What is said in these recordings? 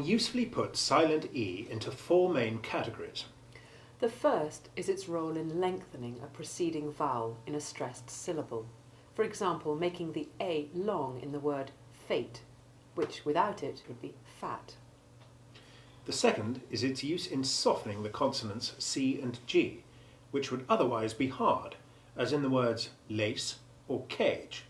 can usefully put silent E into four main categories. The first is its role in lengthening a preceding vowel in a stressed syllable. For example, making the A long in the word fate, which without it would be fat. The second is its use in softening the consonants C and G, which would otherwise be hard, as in the words lace or cage,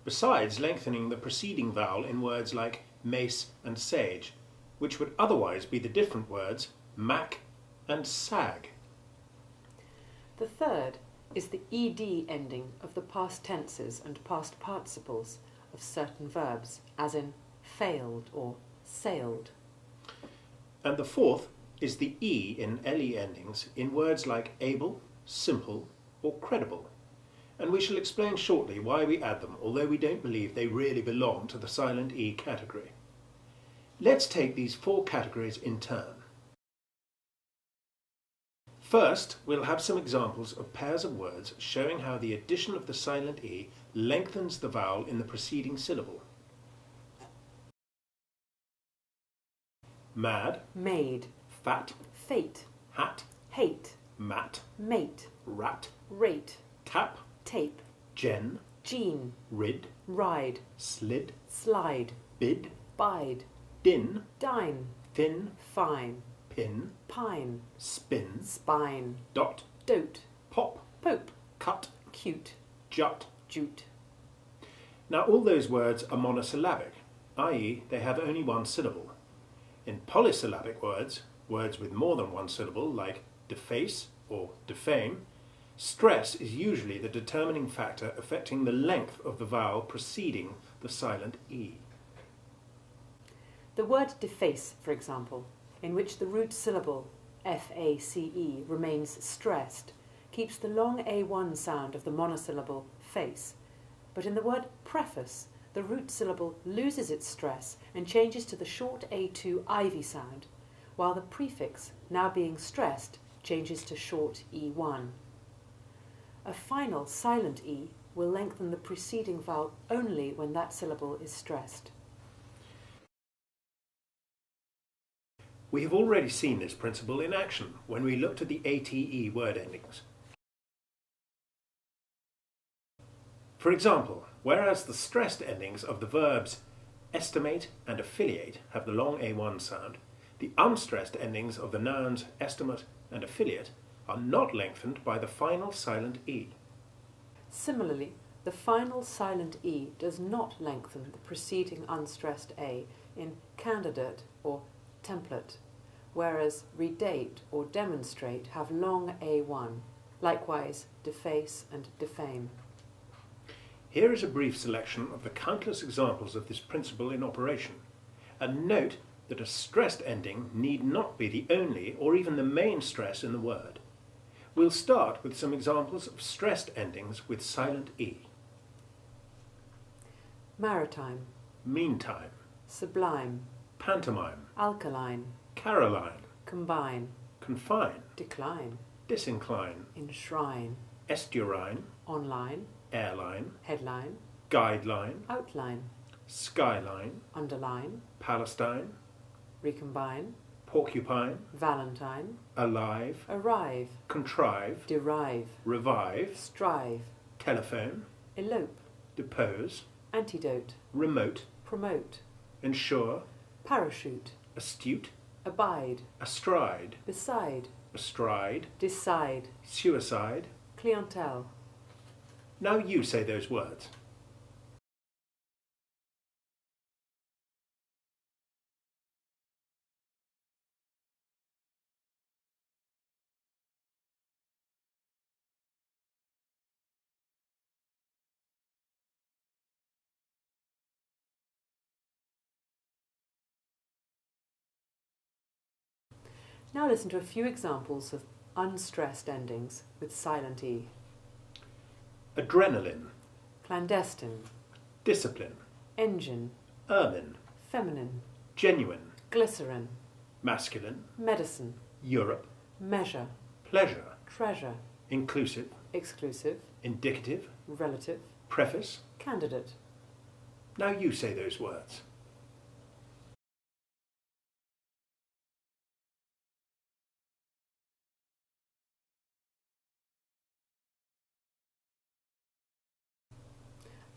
besides lengthening the preceding vowel in words like mace and sage, which would otherwise be the different words mac and sag. The third is the ed ending of the past tenses and past participles of certain verbs, as in failed or sailed. And the fourth is the E in LE endings in words like able, simple, or credible. And we shall explain shortly why we add them, although we don't believe they really belong to the silent E category. Let's take these four categories in turn. First, we'll have some examples of pairs of words showing how the addition of the silent E lengthens the vowel in the preceding syllable. Mad, Made, fat, fate, hat, hate, mat, mate, rat, rate, tap, tape, gen, gene, rid, ride, slid, slide, bid, bide, din, dine, thin, fine, pin, pine, spin, spine, dot, dote, pop, pope, cut, cute, jut. jute. Now all those words are monosyllabic, i.e. they have only one syllable. In polysyllabic words, words with more than one syllable like deface or defame, stress is usually the determining factor affecting the length of the vowel preceding the silent E. The word deface, for example, in which the root syllable F-A-C-E remains stressed, keeps the long A1 sound of the monosyllable face, but in the word preface, the root syllable loses its stress and changes to the short A2 ivy sound, while the prefix, now being stressed, changes to short E1. A final silent E will lengthen the preceding vowel only when that syllable is stressed. We have already seen this principle in action when we looked at the ATE word endings. For example, whereas the stressed endings of the verbs estimate and affiliate have the long A1 sound, the unstressed endings of the nouns estimate and affiliate are not lengthened by the final silent E. Similarly, the final silent E does not lengthen the preceding unstressed A in candidate or template, whereas redate or demonstrate have long A1, likewise deface and defame. Here is a brief selection of the countless examples of this principle in operation, and note that a stressed ending need not be the only or even the main stress in the word. We'll start with some examples of stressed endings with silent E. Maritime, Meantime, sublime, pantomime, alkaline, Caroline, combine, confine, decline, disincline, enshrine, estuarine, online, airline, headline, guideline, outline, skyline, underline, Palestine, recombine, porcupine, valentine, alive, arrive, contrive, derive, revive, strive, telephone, elope, depose, antidote, remote, promote, ensure, parachute, astute, abide, astride, beside, bestride, decide, suicide. clientele. Now you say those words. Now listen to a few examples of unstressed endings with silent E. Adrenaline, Clandestine, discipline, engine, ermine, feminine, genuine, glycerin, masculine, medicine, Europe, measure, pleasure, treasure, inclusive, exclusive, indicative, relative, preface. candidate. Now you say those words.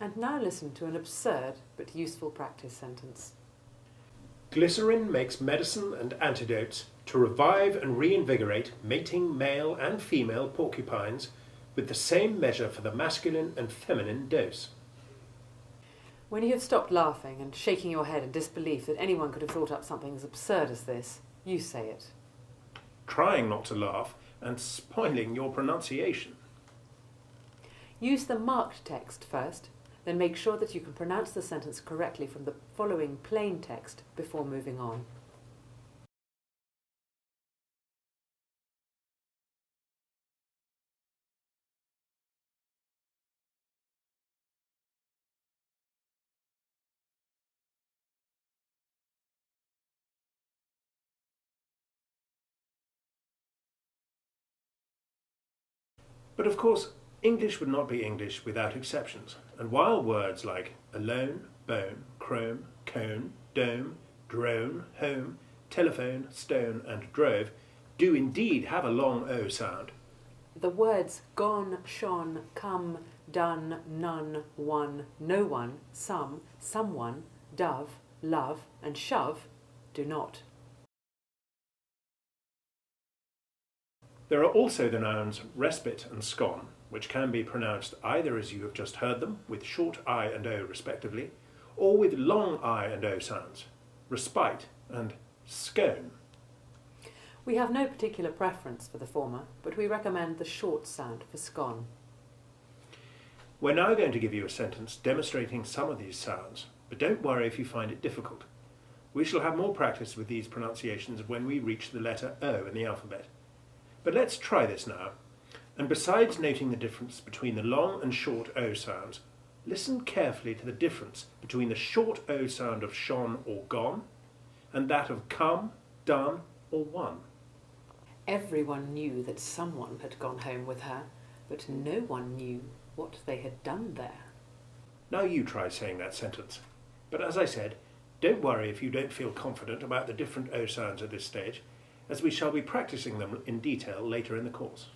And now listen to an absurd but useful practice sentence. Glycerin makes medicine and antidotes to revive and reinvigorate mating male and female porcupines with the same measure for the masculine and feminine dose. When you have stopped laughing and shaking your head in disbelief that anyone could have thought up something as absurd as this, you say it. Trying not to laugh and spoiling your pronunciation. Use the marked text first, then make sure that you can pronounce the sentence correctly from the following plain text before moving on. But of course, English would not be English without exceptions, and while words like alone, bone, chrome, cone, dome, drone, home, telephone, stone and drove do indeed have a long O sound, The words gone, shone, come, done, none, one, no one, some, someone, dove, love and shove do not. There are also the nouns respite and scone, which can be pronounced either as you have just heard them, with short I and O respectively, or with long I and O sounds, respite and scone. We have no particular preference for the former, but we recommend the short sound for scone. We're now going to give you a sentence demonstrating some of these sounds, but don't worry if you find it difficult. We shall have more practice with these pronunciations when we reach the letter O in the alphabet. But let's try this now, and besides noting the difference between the long and short O sounds, listen carefully to the difference between the short O sound of shone or gone, and that of come, done or won. Everyone knew that someone had gone home with her, but no one knew what they had done there. Now you try saying that sentence. But as I said, don't worry if you don't feel confident about the different O sounds at this stage, as we shall be practicing them in detail later in the course.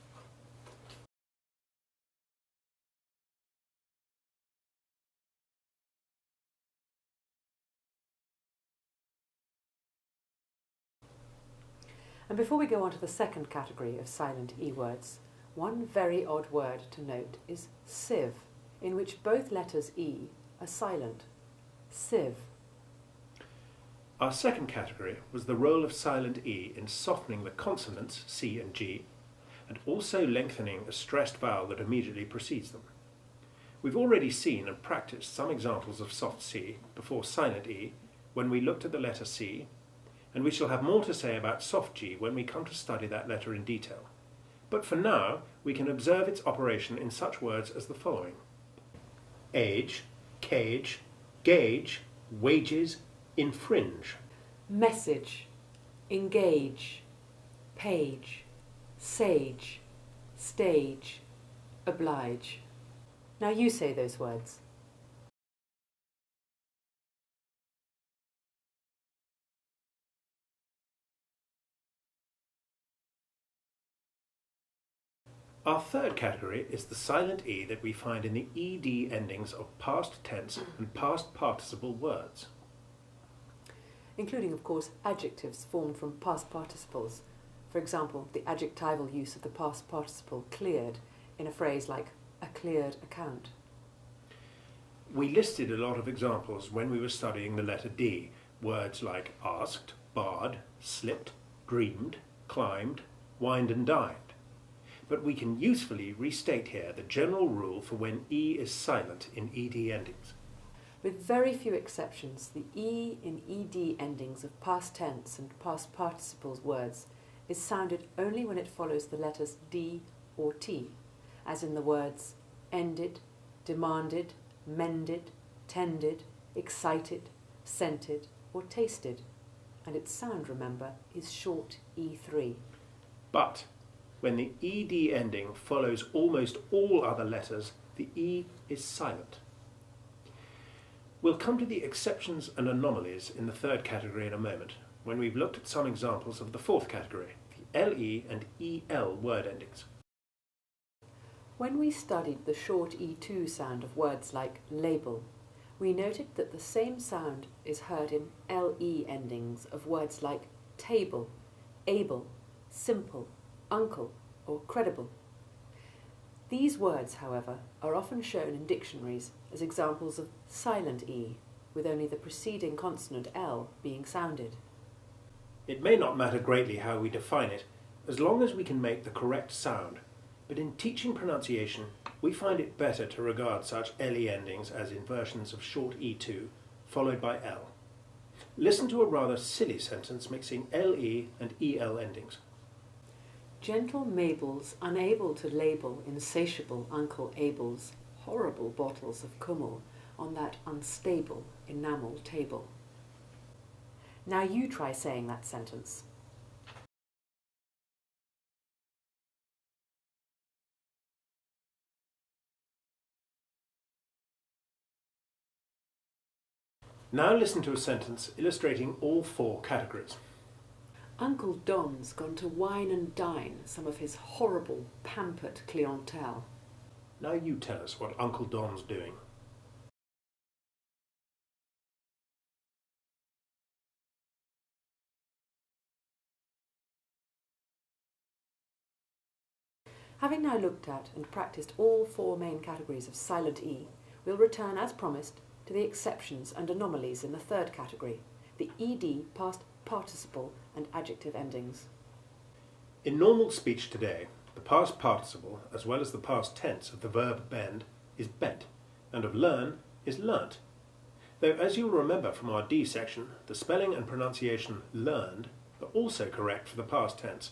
And before we go on to the second category of silent E words, one very odd word to note is sieve, in which both letters E are silent. Sieve. Our second category was the role of silent E in softening the consonants C and G, and also lengthening a stressed vowel that immediately precedes them. We've already seen and practiced some examples of soft C before silent E when we looked at the letter C, and we shall have more to say about soft G when we come to study that letter in detail. But for now, we can observe its operation in such words as the following: age, cage, gauge, wages, infringe. Message, engage, page, sage, stage, oblige. Now you say those words. Our third category is the silent E that we find in the ED endings of past tense and past participle words, including, of course, adjectives formed from past participles. For example, the adjectival use of the past participle cleared in a phrase like a cleared account. We listed a lot of examples when we were studying the letter D, words like asked, barred, slipped, dreamed, climbed, wined and dined. But we can usefully restate here the general rule for when E is silent in ED endings. With very few exceptions, the E in ED endings of past tense and past participles words is sounded only when it follows the letters D or T, as in the words ended, demanded, mended, tended, excited, scented or tasted, and its sound, remember, is short E3. But when the ED ending follows almost all other letters, the E is silent. We'll come to the exceptions and anomalies in the third category in a moment, when we've looked at some examples of the fourth category, the LE and EL word endings. When we studied the short E2 sound of words like label, we noted that the same sound is heard in LE endings of words like table, able, simple, uncle, or credible. These words, however, are often shown in dictionaries as examples of silent E, with only the preceding consonant L being sounded. It may not matter greatly how we define it, as long as we can make the correct sound, but in teaching pronunciation, we find it better to regard such LE endings as inversions of short E2, followed by L. Listen to a rather silly sentence mixing LE and EL endings. Gentle Mabel's unable to label insatiable Uncle Abel's horrible bottles of Kummel on that unstable enamel table. Now you try saying that sentence. Now listen to a sentence illustrating all four categories. Uncle Don's gone to wine and dine some of his horrible, pampered clientele. Now you tell us what Uncle Don's doing. Having now looked at and practised all four main categories of silent E, we'll return, as promised, to the exceptions and anomalies in the third category, the ED past participle and adjective endings. In normal speech today, the past participle, as well as the past tense of the verb bend, is bent, and of learn is learnt. Though, as you'll remember from our D section, the spelling and pronunciation learned are also correct for the past tense.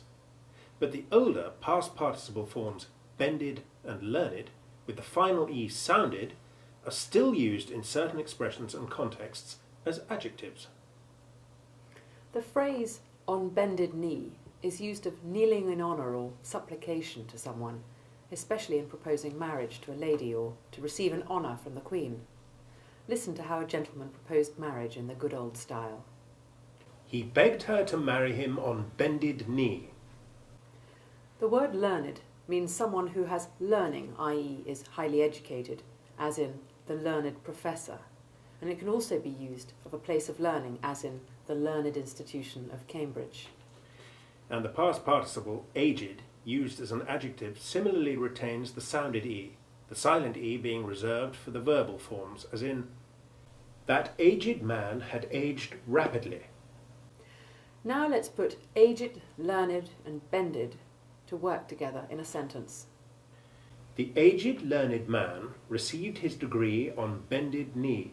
But the older past participle forms bended and learned, with the final E sounded, are still used in certain expressions and contexts as adjectives. The phrase on bended knee is used of kneeling in honour or supplication to someone, especially in proposing marriage to a lady or to receive an honour from the Queen. Listen to how a gentleman proposed marriage in the good old style. He begged her to marry him on bended knee. The word learned means someone who has learning, i.e. is highly educated, as in the learned professor, and it can also be used of a place of learning, as in the learned institution of Cambridge. And the past participle aged, used as an adjective, similarly retains the sounded E, the silent E being reserved for the verbal forms, as in, that aged man had aged rapidly. Now let's put aged, learned and bended to work together in a sentence. The aged learned man received his degree on bended knee.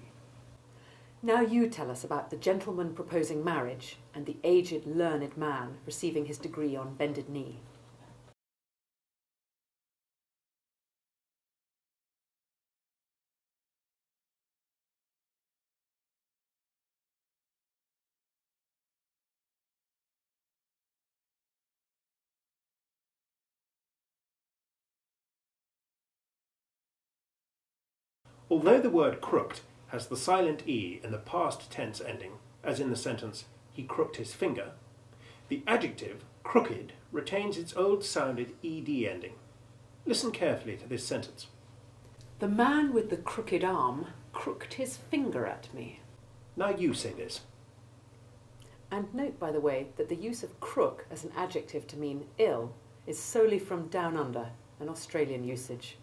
Now you tell us about the gentleman proposing marriage and the aged learned man receiving his degree on bended knee. Although the word crooked has the silent E in the past tense ending, as in the sentence, he crooked his finger, the adjective crooked retains its old sounded ED ending. Listen carefully to this sentence. The man with the crooked arm crooked his finger at me. Now you say this. And note, by the way, that the use of crook as an adjective to mean ill is solely from down under, an Australian usage.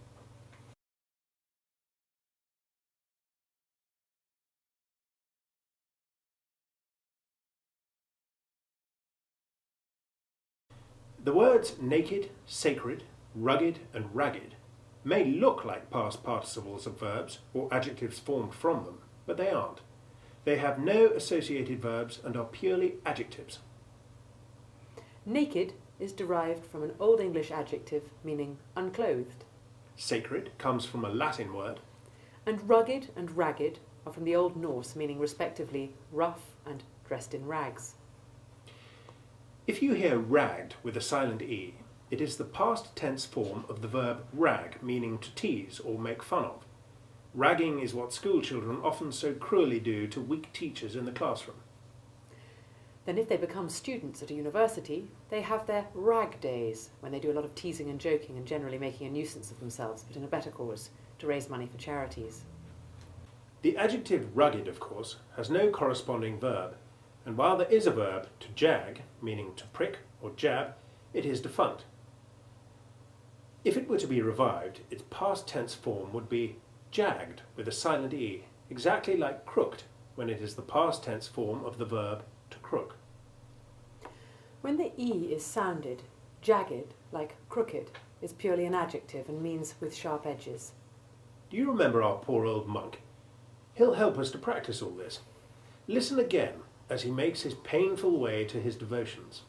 The words naked, sacred, rugged and ragged may look like past participles of verbs or adjectives formed from them, but they aren't. They have no associated verbs and are purely adjectives. Naked is derived from an Old English adjective meaning unclothed. Sacred comes from a Latin word. And rugged and ragged are from the Old Norse meaning respectively rough and dressed in rags. If you hear ragged with a silent E, it is the past tense form of the verb rag, meaning to tease or make fun of. Ragging is what school children often so cruelly do to weak teachers in the classroom. Then if they become students at a university, they have their rag days, when they do a lot of teasing and joking and generally making a nuisance of themselves, but in a better cause, to raise money for charities. The adjective rugged, of course, has no corresponding verb, and while there is a verb to jag, meaning to prick or jab, it is defunct. If it were to be revived, its past tense form would be jagged with a silent E, exactly like crooked when it is the past tense form of the verb to crook. When the E is sounded, jagged, like crooked, is purely an adjective and means with sharp edges. Do you remember our poor old monk? He'll help us to practice all this. Listen again as he makes his painful way to his devotions.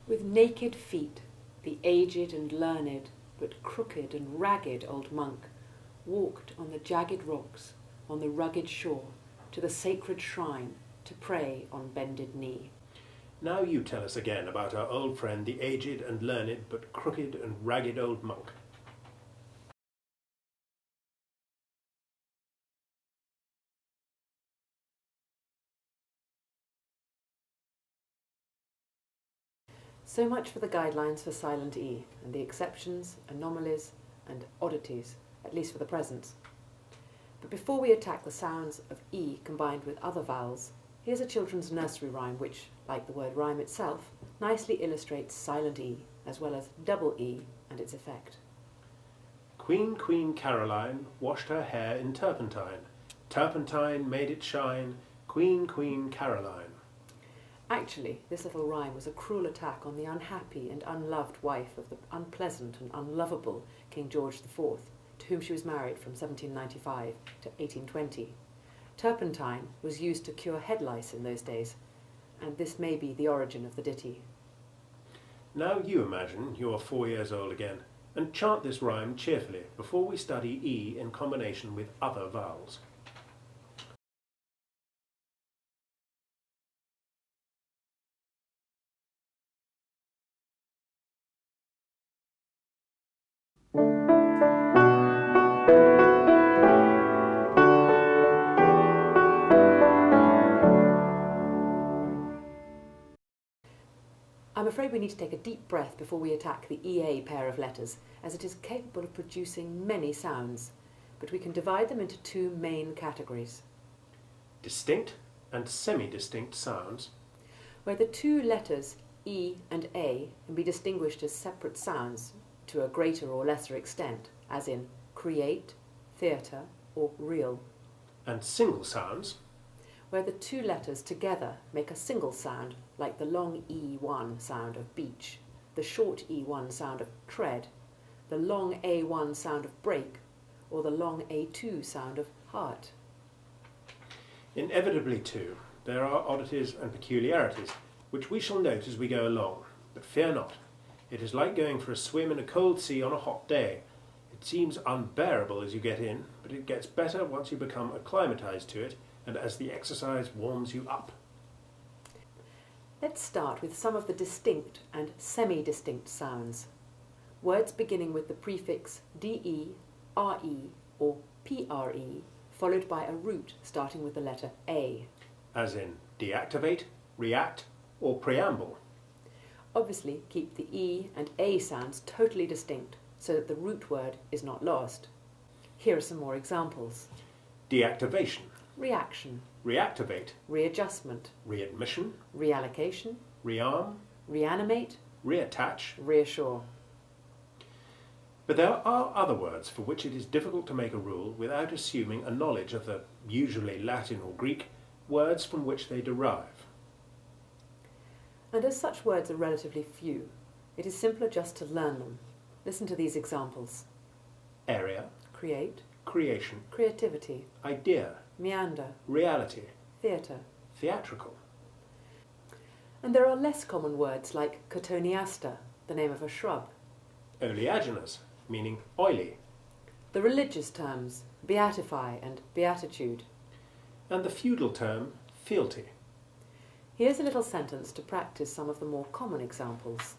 With naked feet, the aged and learned, but crooked and ragged old monk walked on the jagged rocks, on the rugged shore, to the sacred shrine, to pray on bended knee. Now you tell us again about our old friend, the aged and learned, but crooked and ragged old monk. So much for the guidelines for silent E, and the exceptions, anomalies, and oddities, at least for the present. But before we attack the sounds of E combined with other vowels, here's a children's nursery rhyme which, like the word rhyme itself, nicely illustrates silent E, as well as double E and its effect. Queen, Queen Caroline washed her hair in turpentine. Turpentine made it shine. Queen, Queen Caroline. Actually, this little rhyme was a cruel attack on the unhappy and unloved wife of the unpleasant and unlovable King George IV, to whom she was married from 1795 to 1820. Turpentine was used to cure head lice in those days, and this may be the origin of the ditty. Now you imagine you are 4 years old again, and chant this rhyme cheerfully before we study E in combination with other vowels. I'm afraid we need to take a deep breath before we attack the EA pair of letters, as it is capable of producing many sounds, but we can divide them into two main categories. Distinct and semi-distinct sounds. Where the two letters E and A can be distinguished as separate sounds to a greater or lesser extent, as in create, theatre, or real. And single sounds. Where the two letters together make a single sound, like the long E1 sound of beach, the short E1 sound of tread, the long A1 sound of break, or the long A2 sound of heart. Inevitably, too, there are oddities and peculiarities, which we shall note as we go along, but fear not. It is like going for a swim in a cold sea on a hot day. It seems unbearable as you get in, but it gets better once you become acclimatized to it, and as the exercise warms you up. Let's start with some of the distinct and semi-distinct sounds. Words beginning with the prefix DE, RE, or PRE, followed by a root starting with the letter A. As in deactivate, react, or preamble. Obviously, keep the E and A sounds totally distinct so that the root word is not lost. Here are some more examples. Deactivation, Reaction, reactivate, readjustment, readmission, reallocation, rearm, reanimate, reattach. reassure. But there are other words for which it is difficult to make a rule without assuming a knowledge of the, usually Latin or Greek, words from which they derive. And as such words are relatively few, it is simpler just to learn them. Listen to these examples. Area, Create, creation, creativity, idea, meander, reality, theatre. theatrical. And there are less common words like cotoneaster, the name of a shrub. Oleaginous, meaning oily. The religious terms beatify and beatitude. And the feudal term fealty. Here's a little sentence to practice some of the more common examples.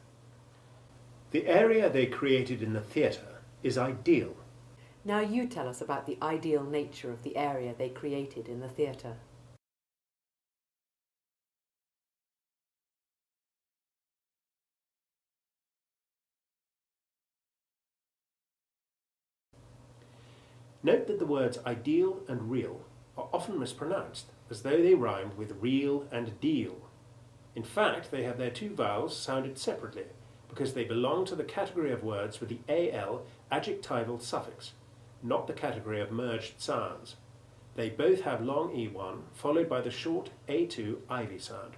The area they created in the theatre is ideal. Now you tell us about the ideal nature of the area they created in the theatre. Note that the words ideal and real are often mispronounced, as though they rhymed with real and deal. In fact, they have their two vowels sounded separately, because they belong to the category of words with the al adjectival suffix, not the category of merged sounds. They both have long E1 followed by the short A2 ivy sound.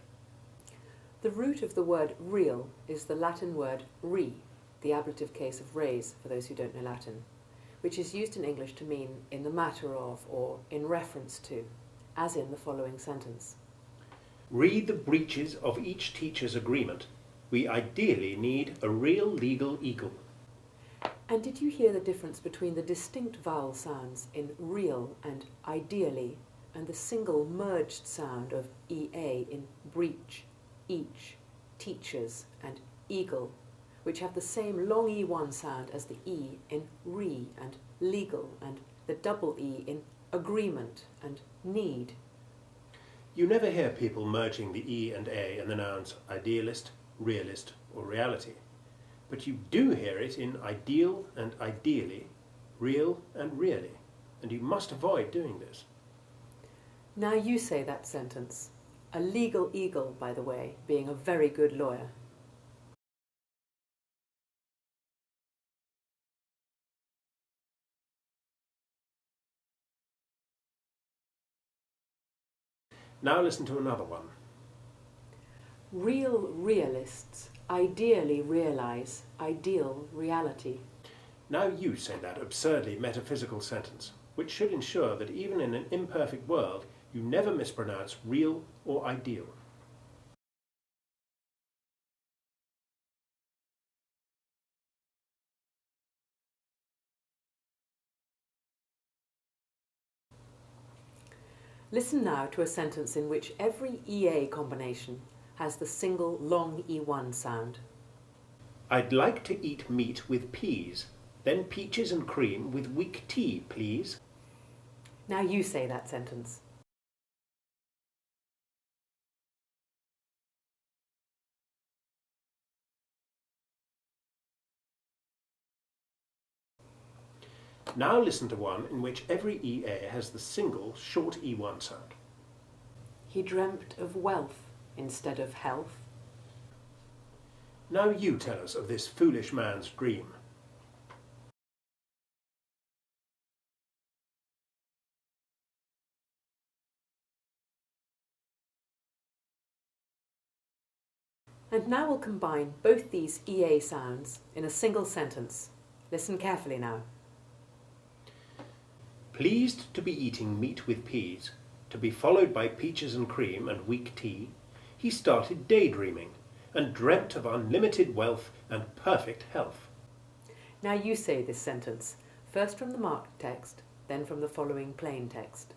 The root of the word real is the Latin word re, the ablative case of res, for those who don't know Latin, which is used in English to mean in the matter of or in reference to, as in the following sentence. Read the breaches of each teacher's agreement. We ideally need a real legal eagle. And did you hear the difference between the distinct vowel sounds in real and ideally and the single merged sound of EA in breach, each, teachers and eagle, which have the same long E1 sound as the E in re and legal and the double E in agreement and need? You never hear people merging the E and A in the nouns idealist, realist or reality. But you do hear it in ideal and ideally, real and really, and you must avoid doing this. Now you say that sentence. A legal eagle, by the way, being a very good lawyer. Now listen to another one. Real realists ideally realize ideal reality. Now you say that absurdly metaphysical sentence, which should ensure that even in an imperfect world, you never mispronounce real or ideal. Listen now to a sentence in which every EA combination has the single long E1 sound. I'd like to eat meat with peas, then peaches and cream with weak tea, please. Now you say that sentence. Now listen to one in which every EA has the single short E1 sound. He dreamt of wealth instead of health. Now you tell us of this foolish man's dream. And now we'll combine both these EA sounds in a single sentence. Listen carefully now. Pleased to be eating meat with peas, to be followed by peaches and cream and weak tea, he started daydreaming and dreamt of unlimited wealth and perfect health. Now you say this sentence, first from the marked text, then from the following plain text.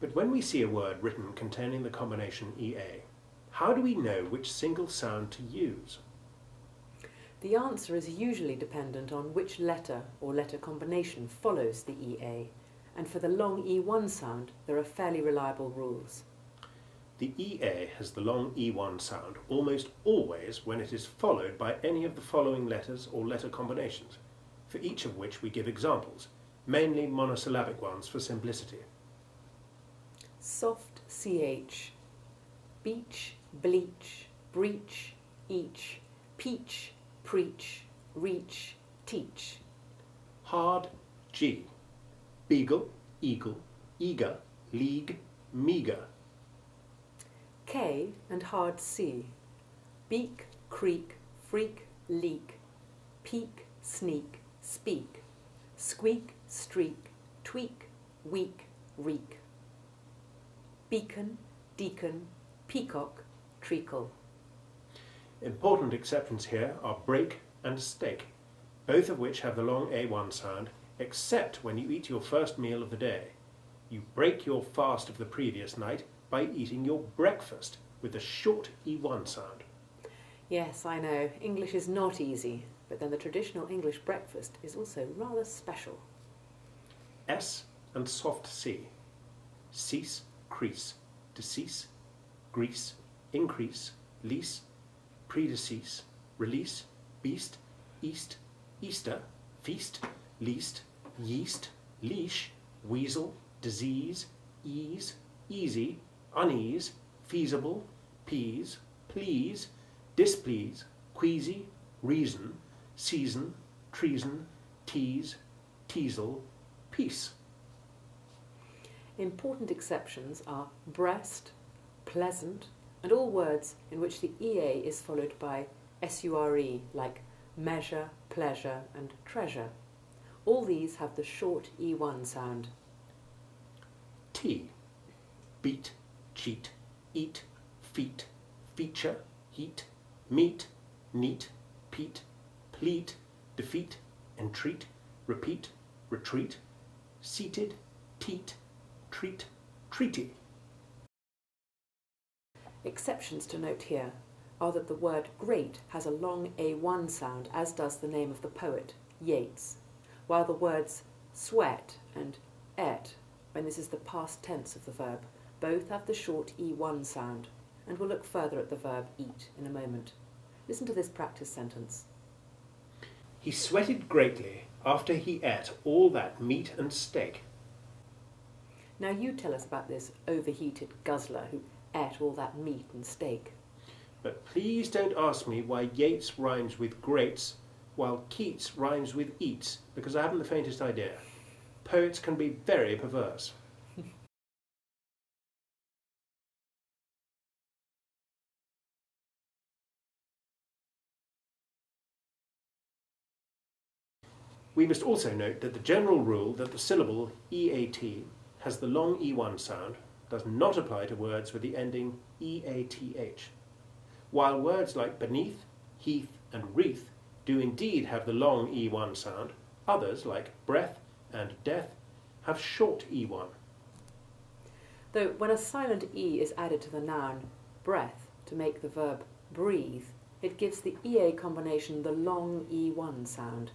But when we see a word written containing the combination EA, how do we know which single sound to use? The answer is usually dependent on which letter or letter combination follows the EA, and for the long E1 sound there are fairly reliable rules. The EA has the long E1 sound almost always when it is followed by any of the following letters or letter combinations, for each of which we give examples, mainly monosyllabic ones for simplicity. Soft CH, beach, bleach, breach, each, peach, preach, reach, teach. Hard G, beagle, eagle, eager, league, meager. K and hard C, beak, creak, freak, leak, peak, sneak, speak, squeak, streak, tweak, weak, reek. Beacon, deacon, peacock, treacle. Important exceptions here are break and steak, both of which have the long A1 sound, except when you eat your first meal of the day. You break your fast of the previous night by eating your breakfast with a short E1 sound. Yes, I know, English is not easy, but then the traditional English breakfast is also rather special. S and soft C. Cease, crease, decease, grease, increase, lease, predecease, release, beast, east, Easter, feast, least, yeast, leash, weasel, disease, ease, easy, unease, feasible, peas, please, displease, queasy, reason, season, treason, tease, teasel, peace. Important exceptions are breast, pleasant, and all words in which the EA is followed by SURE, like measure, pleasure, and treasure. All these have the short E1 sound. T. Beat, cheat, eat, feet, feature, heat, meet, neat, peat, pleat, defeat, entreat, repeat, retreat, seated, teat, treat, treaty. Exceptions to note here are that the word great has a long A1 sound, as does the name of the poet, Yeats, while the words sweat and et, when this is the past tense of the verb, both have the short E1 sound, and we'll look further at the verb eat in a moment. Listen to this practice sentence. He sweated greatly after he ate all that meat and steak. Now you tell us about this overheated guzzler who ate all that meat and steak. But please don't ask me why Yeats rhymes with greats while Keats rhymes with eats, because I haven't the faintest idea. Poets can be very perverse. We must also note that the general rule that the syllable EAT has the long E1 sound does not apply to words with the ending EATH. While words like beneath, heath, and wreath do indeed have the long E1 sound, others, like breath and death, have short E1. Though when a silent E is added to the noun breath to make the verb breathe, it gives the EA combination the long E1 sound.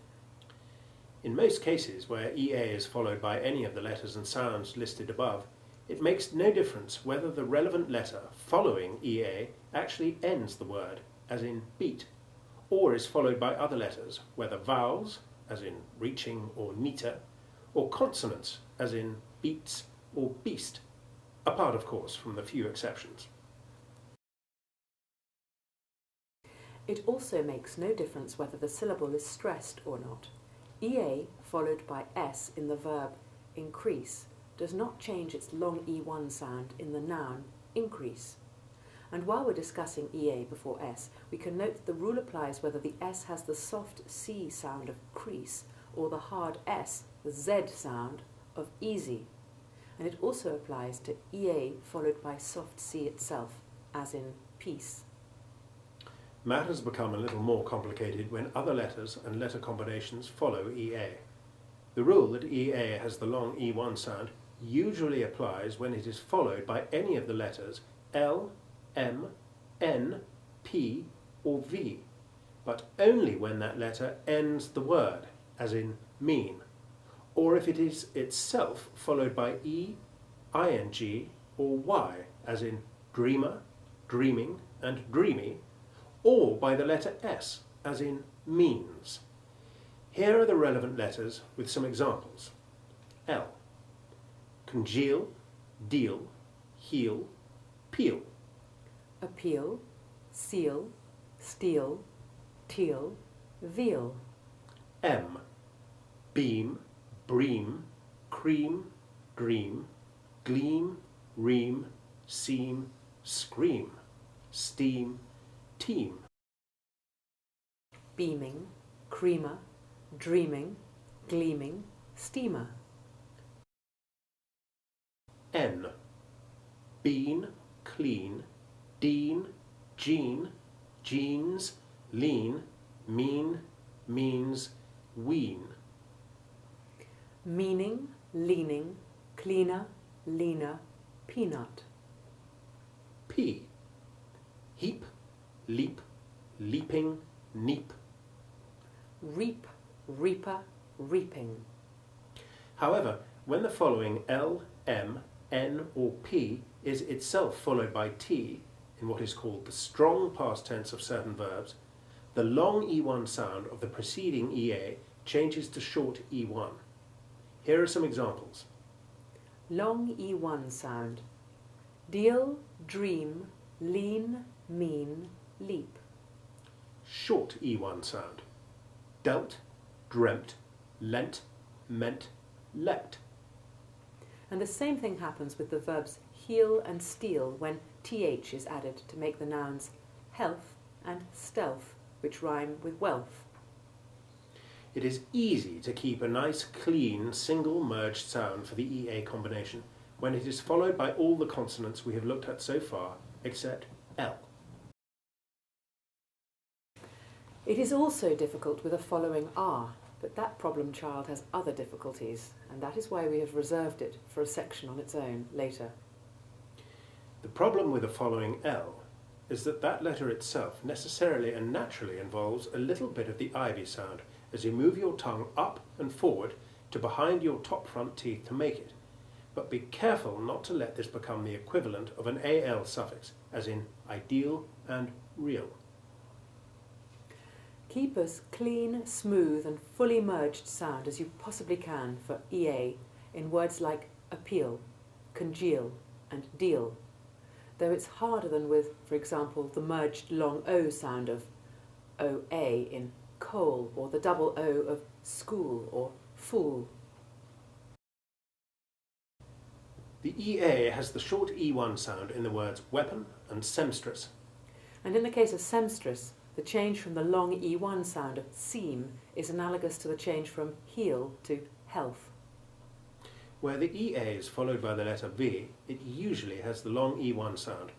In most cases where EA is followed by any of the letters and sounds listed above, it makes no difference whether the relevant letter following EA actually ends the word, as in beat, or is followed by other letters, whether vowels, as in reaching or neater, or consonants, as in beats or beast, apart of course from the few exceptions. It also makes no difference whether the syllable is stressed or not. EA followed by S in the verb increase does not change its long E1 sound in the noun increase. And while we're discussing EA before S, we can note that the rule applies whether the S has the soft C sound of crease or the hard S, the Z sound, of easy. And it also applies to EA followed by soft C itself, as in peace. Matters become a little more complicated when other letters and letter combinations follow EA. The rule that EA has the long E1 sound usually applies when it is followed by any of the letters L, M, N, P, or V, but only when that letter ends the word, as in mean, or if it is itself followed by E, ing, or Y, as in dreamer, dreaming, and dreamy, or by the letter S, as in means. Here are the relevant letters with some examples. L. Congeal, deal, heal, peel. Appeal, seal, steal, teal, veal. M. Beam, bream, cream, dream, gleam, ream, seam, scream, steam, team. Beaming, creamer, dreaming, gleaming, steamer. N. Bean, clean, dean, gene, jeans, lean, mean, means, wean. Meaning, leaning, cleaner, leaner, peanut. P. Heap, leap, leaping, neap. Reap, reaper, reaping. However, when the following L, M, N or P is itself followed by T in what is called the strong past tense of certain verbs, the long E1 sound of the preceding EA changes to short E1. Here are some examples. Long E1 sound. Deal, dream, lean, mean, leap. Short E1 sound. Dealt, dreamt, lent, meant, leapt. And the same thing happens with the verbs heal and steal when th is added to make the nouns health and stealth, which rhyme with wealth. It is easy to keep a nice, clean, single merged sound for the EA combination when it is followed by all the consonants we have looked at so far, except L. It is also difficult with a following R, but that problem child has other difficulties, and that is why we have reserved it for a section on its own later. The problem with the following L is that that letter itself necessarily and naturally involves a little bit of the ivy sound as you move your tongue up and forward to behind your top front teeth to make it. But be careful not to let this become the equivalent of an AL suffix, as in ideal and real. Keep as clean, smooth and fully merged sound as you possibly can for EA in words like appeal, congeal and deal, though it's harder than with, for example, the merged long O sound of OA in coal or the double O of school or fool. The EA has the short E1 sound in the words weapon and seamstress. And in the case of seamstress, the change from the long E1 sound of seam is analogous to the change from heal to health. Where the EA is followed by the letter V, it usually has the long E1 sound.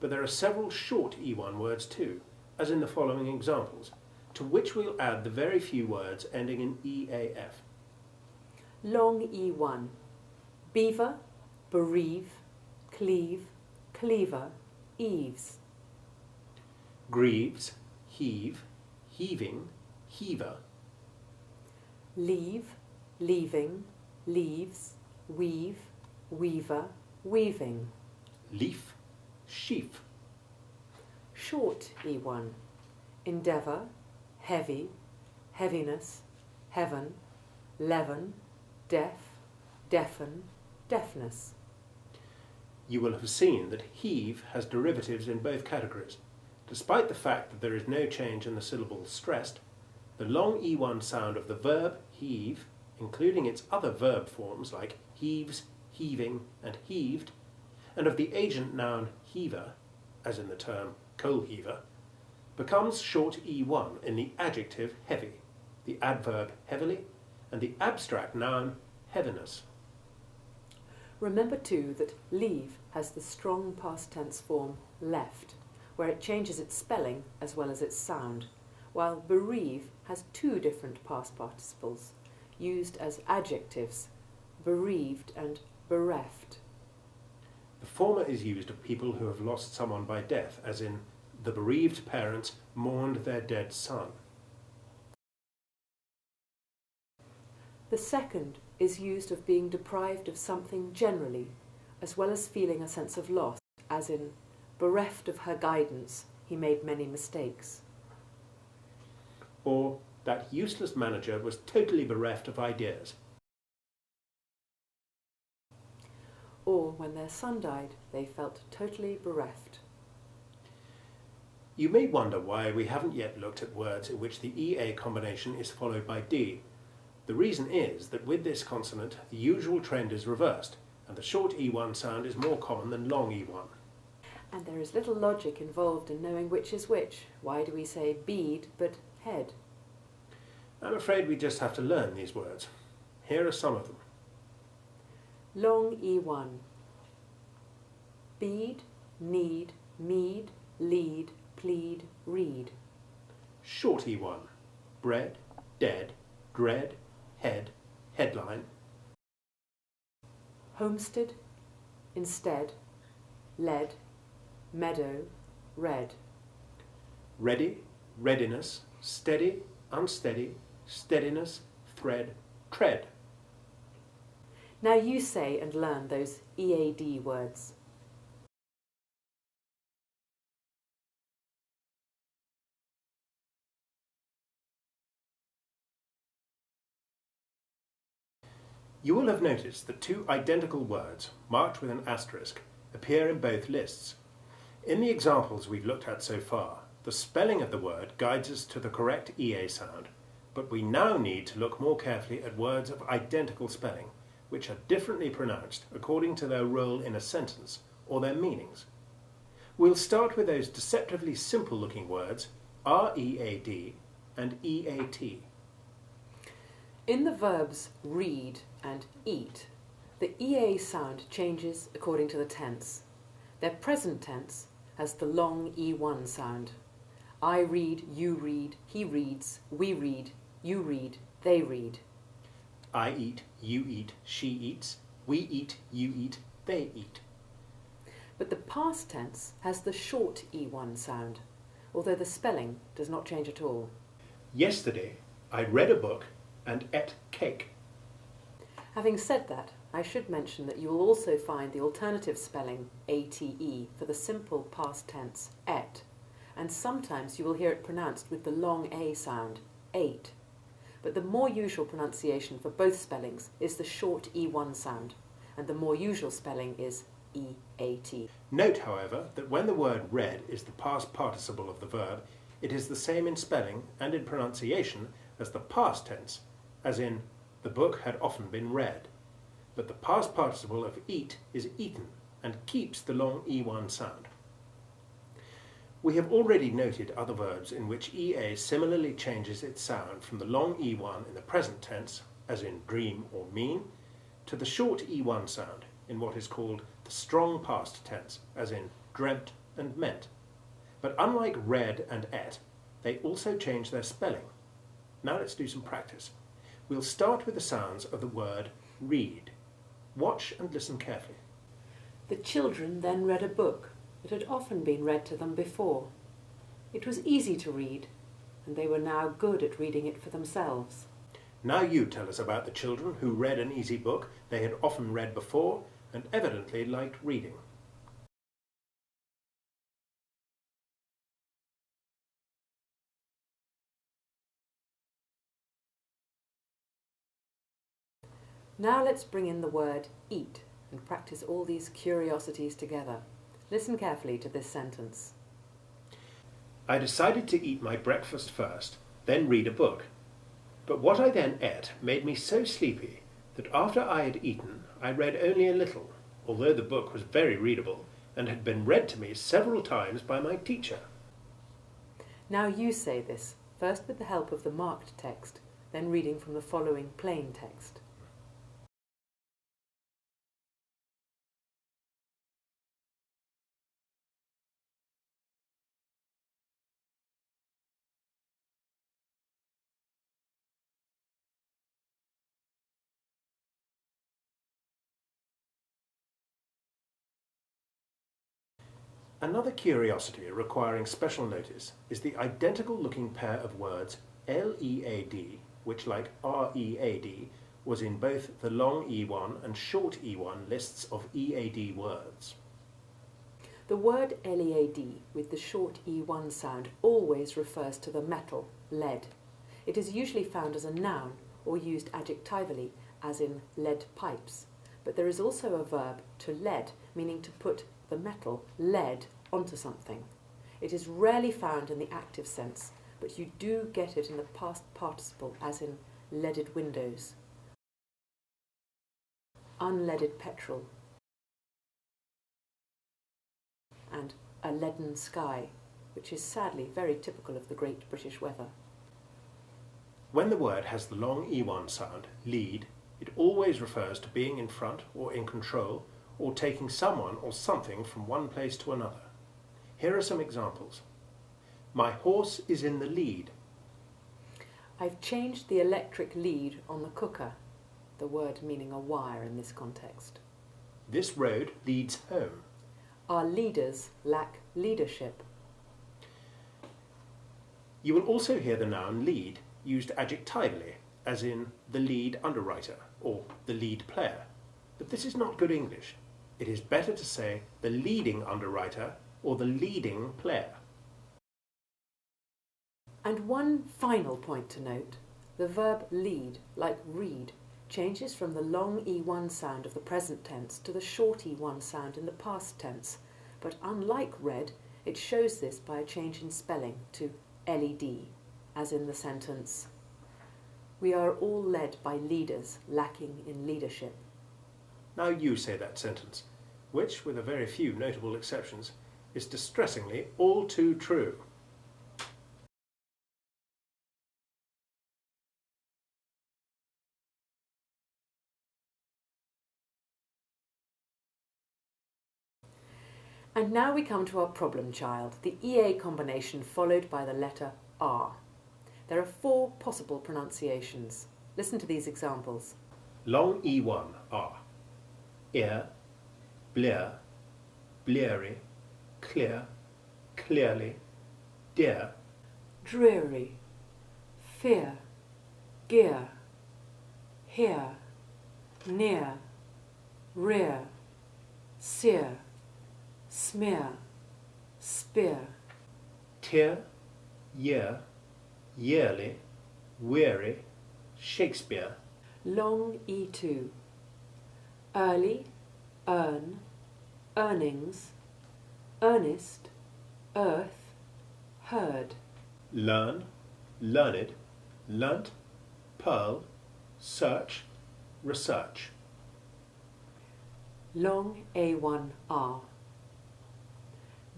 But there are several short E1 words too, as in the following examples, to which we'll add the very few words ending in EAF. Long E1. Beaver, bereave, cleave, cleaver, eaves. Grieves, heave, heaving, heaver. Leave, leaving, leaves, weave, weaver, weaving. Leaf, sheaf. Short E1. Endeavour, heavy, heaviness, heaven, leaven, deaf, deafen, deafness. You will have seen that heave has derivatives in both categories. Despite the fact that there is no change in the syllable stressed, the long E1 sound of the verb heave, including its other verb forms like heaves, heaving and heaved, and of the agent noun heaver, as in the term coal heaver, becomes short E1 in the adjective heavy, the adverb heavily, and the abstract noun heaviness. Remember too that leave has the strong past tense form left, where it changes its spelling as well as its sound, while bereave has two different past participles, used as adjectives, bereaved and bereft. The former is used of people who have lost someone by death, as in the bereaved parents mourned their dead son. The second is used of being deprived of something generally, as well as feeling a sense of loss, as in bereft of her guidance, he made many mistakes. Or that useless manager was totally bereft of ideas. Or when their son died, they felt totally bereft. You may wonder why we haven't yet looked at words in which the EA combination is followed by D. The reason is that with this consonant, the usual trend is reversed, and the short E1 sound is more common than long E1. And there is little logic involved in knowing which is which. Why do we say bead but head? I'm afraid we just have to learn these words. Here are some of them. Long E1. Bead, need, mead, lead, plead, read. Short E1. Bread, dead, dread, head, headline. Homestead, instead, led, meadow, red. Ready, readiness, steady, unsteady, steadiness, thread, tread. Now you say and learn those EAD words. You will have noticed that two identical words, marked with an asterisk, appear in both lists. In the examples we've looked at so far, the spelling of the word guides us to the correct EA sound, but we now need to look more carefully at words of identical spelling, which are differently pronounced according to their role in a sentence or their meanings. We'll start with those deceptively simple-looking words READ and EAT. In the verbs read and eat, the EA sound changes according to the tense. Their present tense has the long E1 sound. I read, you read, he reads, we read, you read, they read. I eat, you eat, she eats, we eat, you eat, they eat. But the past tense has the short E1 sound, although the spelling does not change at all. Yesterday, I read a book and ate cake. Having said that, I should mention that you will also find the alternative spelling ATE for the simple past tense ate, and sometimes you will hear it pronounced with the long A sound, ate. But the more usual pronunciation for both spellings is the short E1 sound, and the more usual spelling is EAT. Note, however, that when the word read is the past participle of the verb, it is the same in spelling and in pronunciation as the past tense, as in, the book had often been read. But the past participle of eat is eaten and keeps the long E1 sound. We have already noted other verbs in which EA similarly changes its sound from the long E1 in the present tense, as in dream or mean, to the short E1 sound in what is called the strong past tense, as in dreamt and meant. But unlike read and ate, they also change their spelling. Now let's do some practice. We'll start with the sounds of the word read. Watch and listen carefully. The children then read a book that had often been read to them before. It was easy to read, and they were now good at reading it for themselves. Now you tell us about the children who read an easy book they had often read before and evidently liked reading. Now let's bring in the word eat and practice all these curiosities together. Listen carefully to this sentence. I decided to eat my breakfast first, then read a book. But what I then ate made me so sleepy that after I had eaten, I read only a little, although the book was very readable and had been read to me several times by my teacher. Now you say this, first with the help of the marked text, then reading from the following plain text. Another curiosity requiring special notice is the identical looking pair of words LEAD, which like READ was in both the long E1 and short E1 lists of EAD words. The word LEAD with the short E1 sound always refers to the metal, lead. It is usually found as a noun or used adjectively, as in lead pipes. But there is also a verb to lead, meaning to put the metal, lead, onto something. It is rarely found in the active sense, but you do get it in the past participle, as in leaded windows, unleaded petrol, and a leaden sky, which is sadly very typical of the great British weather. When the word has the long E1 sound, lead, it always refers to being in front or in control, or taking someone or something from one place to another. Here are some examples. My horse is in the lead. I've changed the electric lead on the cooker, the word meaning a wire in this context. This road leads home. Our leaders lack leadership. You will also hear the noun lead used adjectively, as in the lead underwriter or the lead player. But this is not good English. It is better to say the leading underwriter or the leading player. And one final point to note. The verb lead, like read, changes from the long E1 sound of the present tense to the short E1 sound in the past tense. But unlike read, it shows this by a change in spelling to LED, as in the sentence, "We are all led by leaders lacking in leadership." Now you say that sentence, which, with a very few notable exceptions, is distressingly all too true. And now we come to our problem child, the EA combination followed by the letter R. There are 4 possible pronunciations. Listen to these examples. Long E1 R. Ear, blear, bleary, clear, clearly, dear. Dreary, fear, gear, here, near, rear, sear, smear, spear. Tear, year, yearly, weary, Shakespeare. Long E2. Early, earn, earnings, earnest, earth, heard. Learn, learned, learnt, pearl, search, research. Long A1R.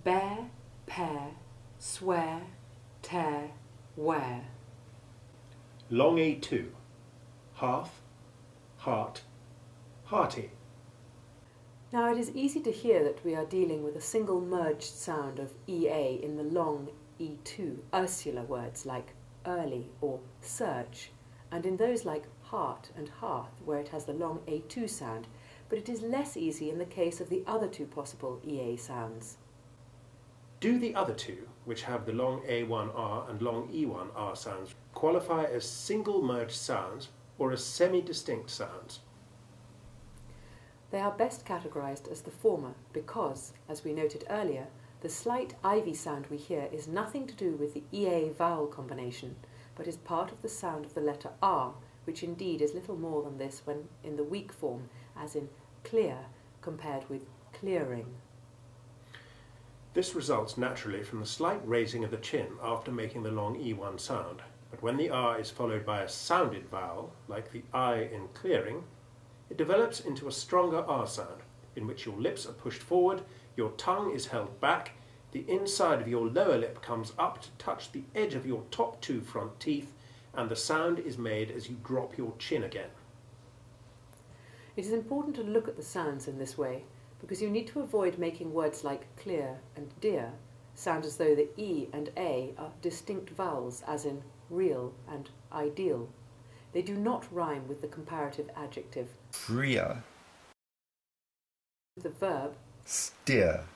Bear, pair, swear, tear, wear. Long A2. Hearth, heart, hearty. Now it is easy to hear that we are dealing with a single merged sound of EA in the long E2 Ursula words like early or search, and in those like heart and hearth where it has the long A2 sound, but it is less easy in the case of the other 2 possible EA sounds. Do the other 2, which have the long A1R and long E1R sounds, qualify as single merged sounds or as semi-distinct sounds? They are best categorized as the former because, as we noted earlier, the slight ivy sound we hear is nothing to do with the EA vowel combination, but is part of the sound of the letter R, which indeed is little more than this when in the weak form, as in clear, compared with clearing. This results naturally from the slight raising of the chin after making the long E1 sound, but when the R is followed by a sounded vowel, like the I in clearing, it develops into a stronger R sound, in which your lips are pushed forward, your tongue is held back, the inside of your lower lip comes up to touch the edge of your top 2 front teeth, and the sound is made as you drop your chin again. It is important to look at the sounds in this way, because you need to avoid making words like clear and dear sound as though the E and A are distinct vowels, as in real and ideal. They do not rhyme with the comparative adjective freer, the verb steer.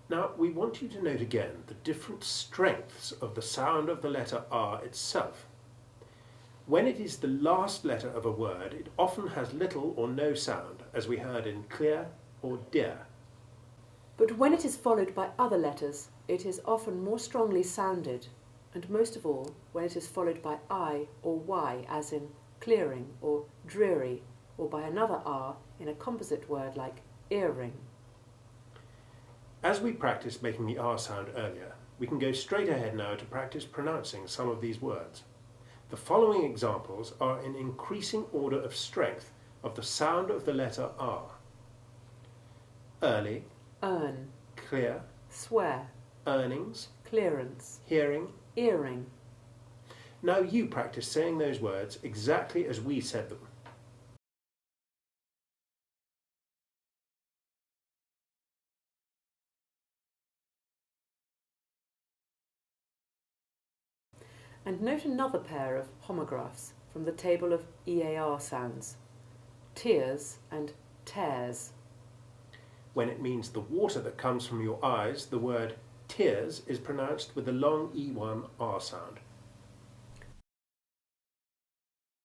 Now, we want you to note again the different strengths of the sound of the letter R itself. When it is the last letter of a word, it often has little or no sound, as we heard in clear or dear. But when it is followed by other letters, it is often more strongly sounded, and most of all when it is followed by I or Y, as in clearing or dreary, or by another R in a composite word like earring. As we practiced making the R sound earlier, we can go straight ahead now to practice pronouncing some of these words. The following examples are in increasing order of strength of the sound of the letter R. Early, Earn, clear, swear, earnings, clearance, hearing. earring. Now you practice saying those words exactly as we said them. And note another pair of homographs from the table of EAR sounds. Tears and tears. When it means the water that comes from your eyes, the word tears is pronounced with the long E1 R sound.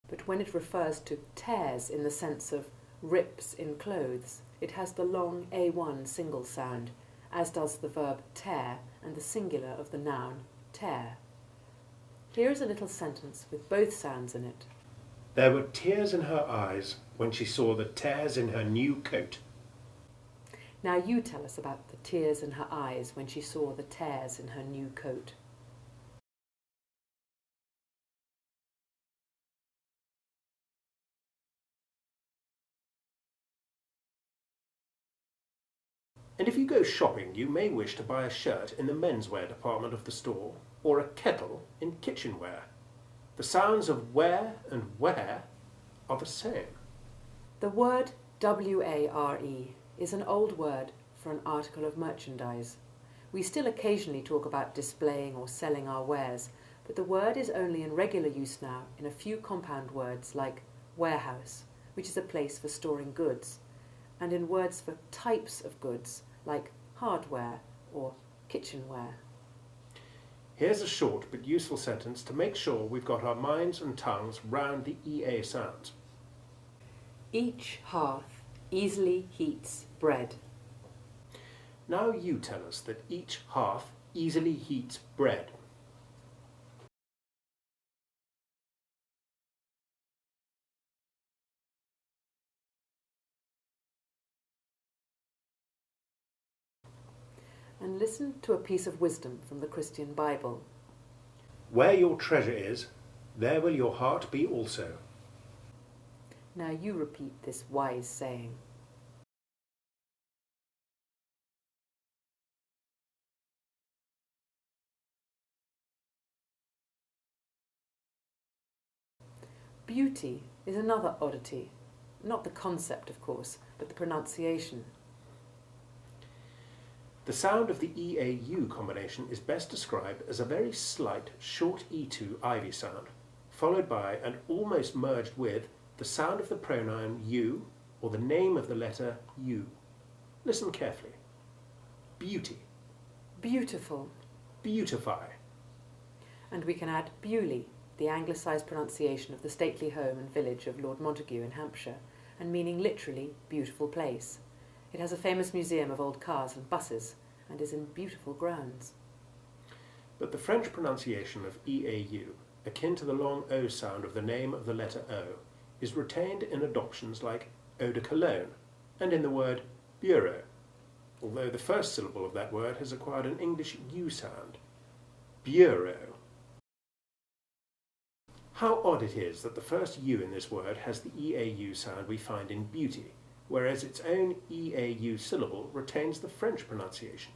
But when it refers to tears in the sense of rips in clothes, it has the long A1 single sound, as does the verb tear and the singular of the noun tear. Here is a little sentence with both sounds in it. There were tears in her eyes when she saw the tears in her new coat. Now you tell us about the tears in her eyes when she saw the tears in her new coat. And if you go shopping, you may wish to buy a shirt in the menswear department of the store, or a kettle in kitchenware. The sounds of where and where are the same. The word ware is an old word for an article of merchandise. We still occasionally talk about displaying or selling our wares, but the word is only in regular use now in a few compound words like warehouse, which is a place for storing goods, and in words for types of goods like hardware or kitchenware. Here's a short but useful sentence to make sure we've got our minds and tongues round the EA sounds. Each hearth easily heats bread. Now you tell us that each hearth easily heats bread. And listen to a piece of wisdom from the Christian Bible. Where your treasure is, there will your heart be also. Now you repeat this wise saying. Beauty is another oddity. Not the concept, of course, but the pronunciation. The sound of the EAU combination is best described as a very slight, short E2 ivy sound, followed by and almost merged with the sound of the pronoun you or the name of the letter U. Listen carefully. Beauty. Beautiful. Beautify. And we can add Bewley, the anglicised pronunciation of the stately home and village of Lord Montagu in Hampshire, and meaning literally beautiful place. It has a famous museum of old cars and buses, and is in beautiful grounds. But the French pronunciation of EAU, akin to the long O sound of the name of the letter O, is retained in adoptions like eau de cologne, and in the word bureau, although the first syllable of that word has acquired an English U sound. Bureau. How odd it is that the first U in this word has the EAU sound we find in beauty, whereas its own EAU syllable retains the French pronunciation.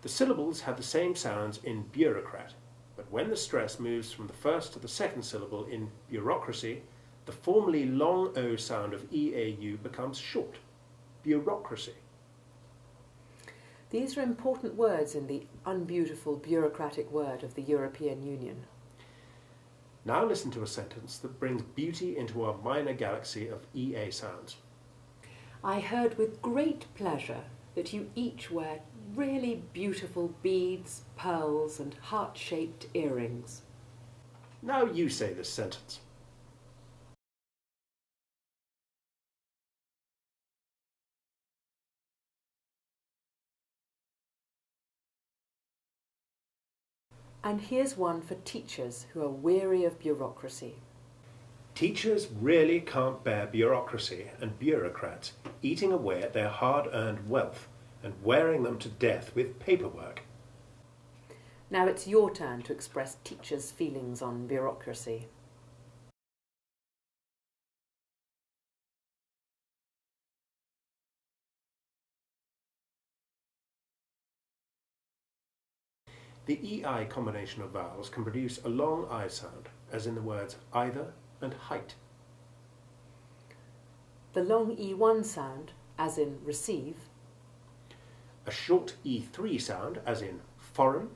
The syllables have the same sounds in bureaucrat, but when the stress moves from the first to the second syllable in bureaucracy, the formerly long O sound of EAU becomes short. Bureaucracy. These are important words in the unbeautiful bureaucratic word of the European Union. Now listen to a sentence that brings beauty into our minor galaxy of EA sounds. I heard with great pleasure that you each wear really beautiful beads, pearls, and heart-shaped earrings. Now you say this sentence. And here's one for teachers who are weary of bureaucracy. Teachers really can't bear bureaucracy and bureaucrats eating away at their hard-earned wealth and wearing them to death with paperwork. Now it's your turn to express teachers' feelings on bureaucracy. The EI combination of vowels can produce a long I sound, as in the words either and height. The long E1 sound, as in receive. A short E3 sound, as in foreign.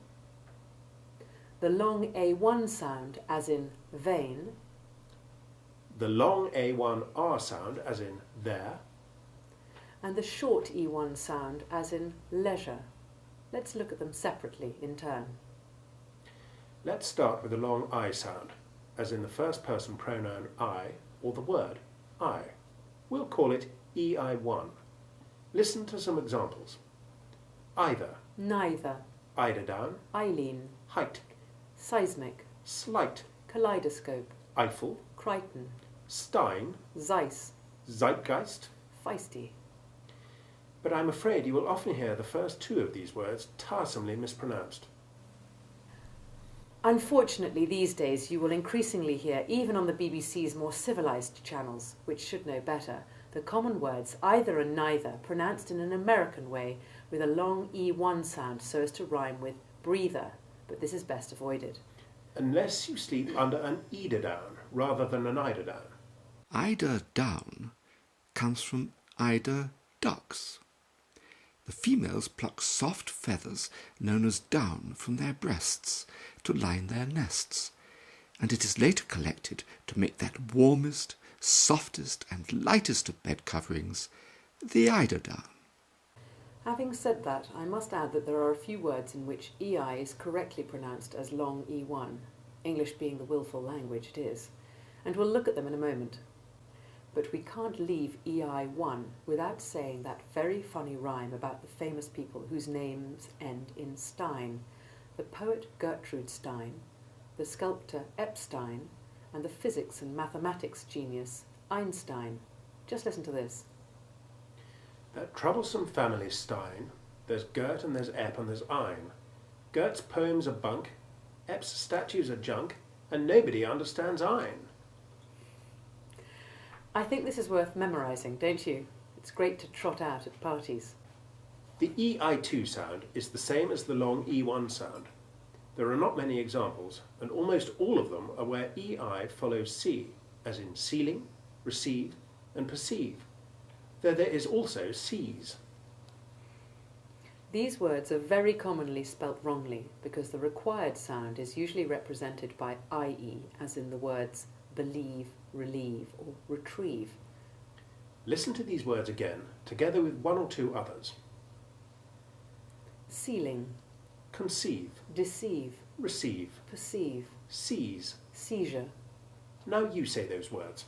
The long A1 sound, as in vain. The long A1R sound, as in there. And the short E1 sound, as in leisure. Let's look at them separately in turn. Let's start with the long I sound, as in the first person pronoun I or the word I. We'll call it EI1. Listen to some examples. Either, Neither, eiderdown, Eileen, height, seismic, slight, kaleidoscope, Eiffel, Crichton, Stein, Zeiss, Zeitgeist. feisty. But I'm afraid you will often hear the first two of these words tiresomely mispronounced. Unfortunately, these days you will increasingly hear, even on the BBC's more civilised channels, which should know better, the common words either and neither pronounced in an American way with a long E1 sound so as to rhyme with breather, but this is best avoided. Unless you sleep under an eiderdown rather than an eiderdown. Eider down comes from eider ducks. The females pluck soft feathers known as down from their breasts to line their nests, and it is later collected to make that warmest, softest and lightest of bed coverings, the eiderdown. Having said that, I must add that there are a few words in which EI is correctly pronounced as long E1, English being the willful language it is, and we'll look at them in a moment. But we can't leave EI1 without saying that very funny rhyme about the famous people whose names end in Stein, the poet Gertrude Stein, the sculptor Epstein, and the physics and mathematics genius Einstein. Just listen to this. That troublesome family Stein, there's Gert and there's Ep and there's Ein. Gert's poems are bunk, Ep's statues are junk, and nobody understands Ein. I think this is worth memorising, don't you? It's great to trot out at parties. The EI2 sound is the same as the long E1 sound. There are not many examples, and almost all of them are where EI follows C, as in ceiling, receive, and perceive, though there is also Cs. These words are very commonly spelt wrongly because the required sound is usually represented by IE, as in the words believe, relieve, or retrieve. Listen to these words again, together with one or two others. Ceiling, Conceive, deceive, receive, perceive, seize. seizure. Now you say those words.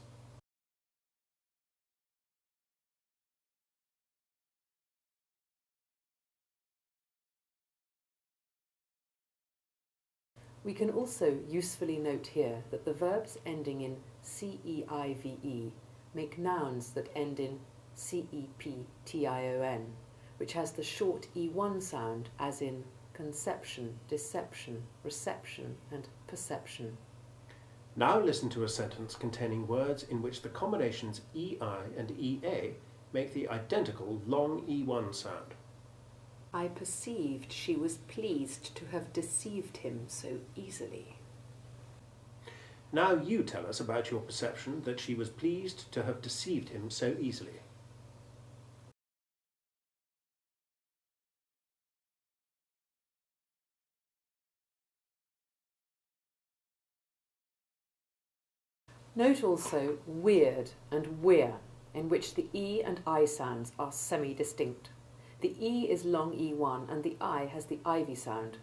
We can also usefully note here that the verbs ending in CEIVE make nouns that end in CEPTION, which has the short E1 sound, as in conception, deception, reception, and perception. Now listen to a sentence containing words in which the combinations EI and EA make the identical long E1 sound. I perceived she was pleased to have deceived him so easily. Now you tell us about your perception that she was pleased to have deceived him so easily. Note also weird and weir, in which the E and I sounds are semi-distinct. The E is long E1 and the I has the ivy sound.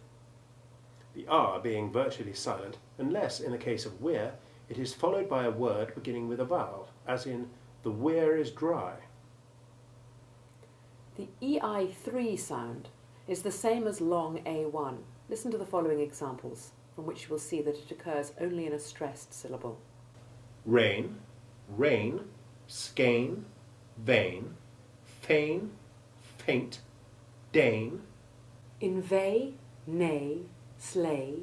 The R being virtually silent, unless in the case of weir, it is followed by a word beginning with a vowel, as in the weir is dry. The EI3 sound is the same as long A1. Listen to the following examples, from which you will see that it occurs only in a stressed syllable. Rain, rain, skein, vein, feign, faint, dane. Inveigh, nay, slay,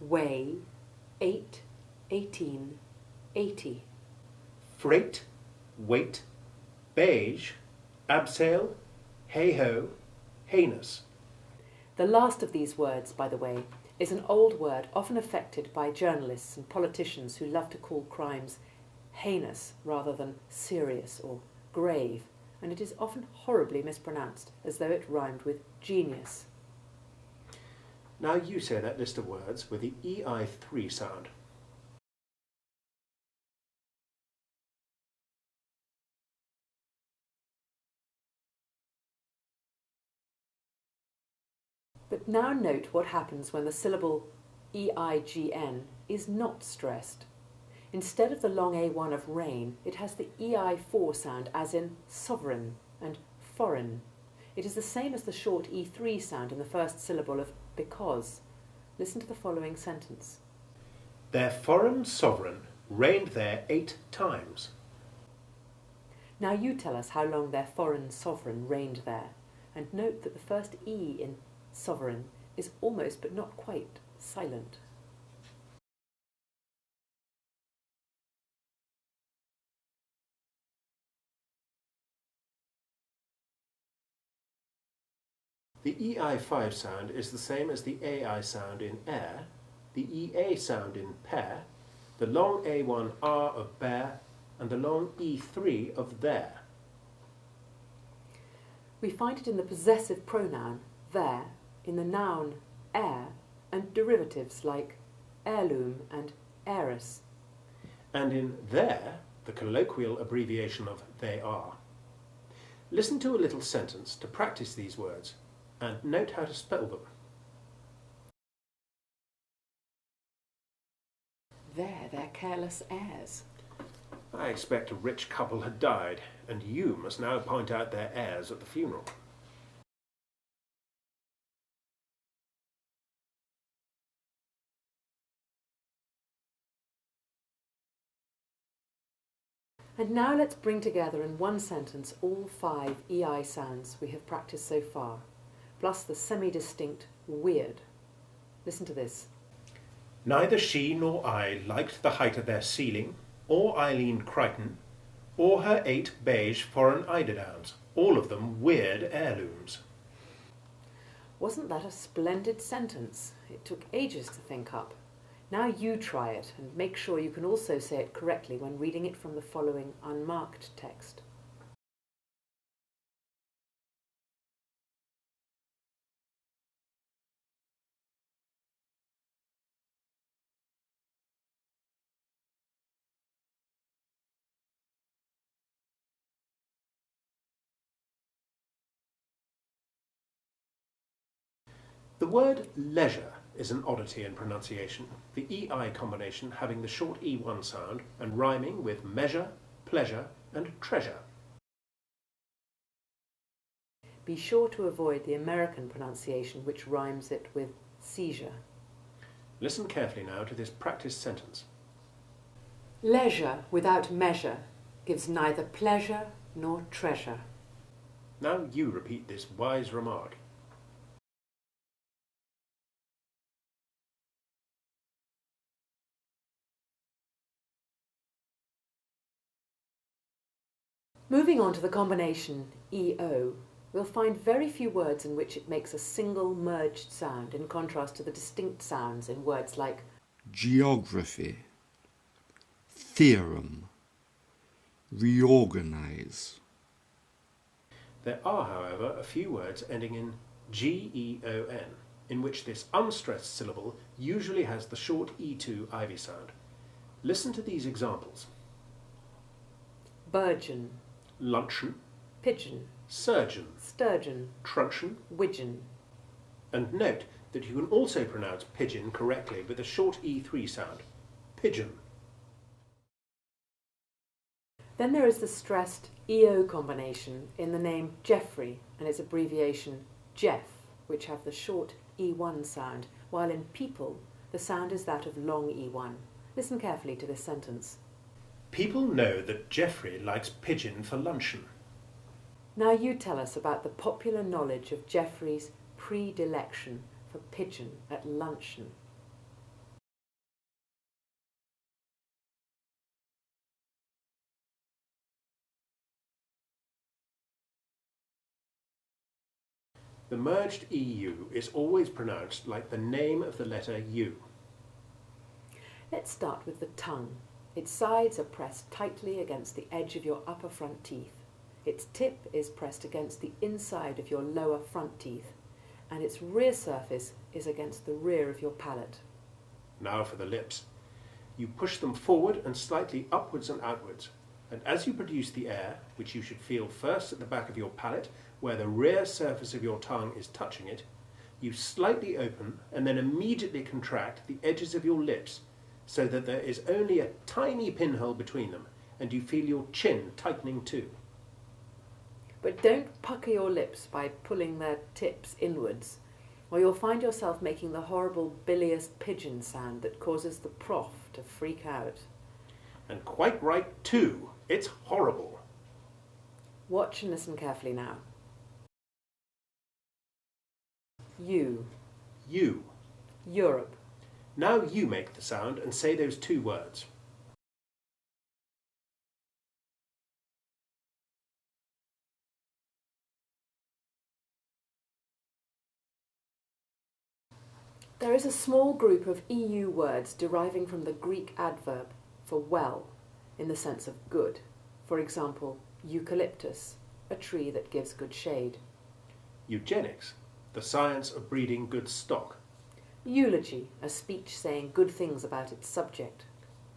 weigh, 8, 18, 80. Freight, weight, beige, abseil, hey-ho, heinous. The last of these words, by the way, is an old word often affected by journalists and politicians who love to call crimes heinous rather than serious or grave, and it is often horribly mispronounced, as though it rhymed with genius. Now you say that list of words with the EI3 sound. But now note what happens when the syllable EIGN is not stressed. Instead of the long A1 of rain, it has the EI4 sound, as in sovereign and foreign. It is the same as the short E3 sound in the first syllable of because. Listen to the following sentence. Their foreign sovereign reigned there 8 times. Now you tell us how long their foreign sovereign reigned there, and note that the first E in sovereign is almost but not quite silent. The EI5 sound is the same as the AI sound in air, the EA sound in pair, the long A1R of bear, and the long E3 of there. We find it in the possessive pronoun there, in the noun air, and derivatives like heirloom and heiress. And in there, the colloquial abbreviation of they are. Listen to a little sentence to practice these words, and note how to spell them. There, they're careless heirs. I expect a rich couple had died, and you must now point out their heirs at the funeral. And now let's bring together in one sentence all 5 EI sounds we have practiced so far, plus the semi-distinct weird. Listen to this. Neither she nor I liked the height of their ceiling, or Eileen Crichton, or her 8 beige foreign eiderdowns, all of them weird heirlooms. Wasn't that a splendid sentence? It took ages to think up. Now you try it, and make sure you can also say it correctly when reading it from the following unmarked text. The word leisure is an oddity in pronunciation, the EI combination having the short E1 sound and rhyming with measure, pleasure and treasure. Be sure to avoid the American pronunciation which rhymes it with seizure. Listen carefully now to this practice sentence. Leisure without measure gives neither pleasure nor treasure. Now you repeat this wise remark. Moving on to the combination EO, we'll find very few words in which it makes a single merged sound in contrast to the distinct sounds in words like geography, theorem, reorganize. There are, however, a few words ending in GEON, in which this unstressed syllable usually has the short E2 ivy sound. Listen to these examples. burgeon, Luncheon, pigeon, surgeon, sturgeon, truncheon, widgeon. and note that you can also pronounce pigeon correctly with a short E3 sound. Pigeon. Then there is the stressed EO combination in the name Geoffrey and its abbreviation Jeff, which have the short E1 sound, while in people the sound is that of long E1. Listen carefully to this sentence. People know that Geoffrey likes pigeon for luncheon. Now you tell us about the popular knowledge of Geoffrey's predilection for pigeon at luncheon. The merged EU is always pronounced like the name of the letter U. Let's start with the tongue. Its sides are pressed tightly against the edge of your upper front teeth. Its tip is pressed against the inside of your lower front teeth, and its rear surface is against the rear of your palate. Now for the lips. You push them forward and slightly upwards and outwards, and as you produce the air, which you should feel first at the back of your palate, where the rear surface of your tongue is touching it, You slightly open and then immediately contract the edges of your lips so that there is only a tiny pinhole between them, and you feel your chin tightening too. But don't pucker your lips by pulling their tips inwards, or you'll find yourself making the horrible bilious pigeon sound that causes the prof to freak out. And quite right too. It's horrible. Watch and listen carefully now. You. You. Europe. Now you make the sound and say those two words. There is a small group of EU words deriving from the Greek adverb for well, in the sense of good. For example, eucalyptus, a tree that gives good shade. Eugenics, the science of breeding good stock. Eulogy, a speech saying good things about its subject.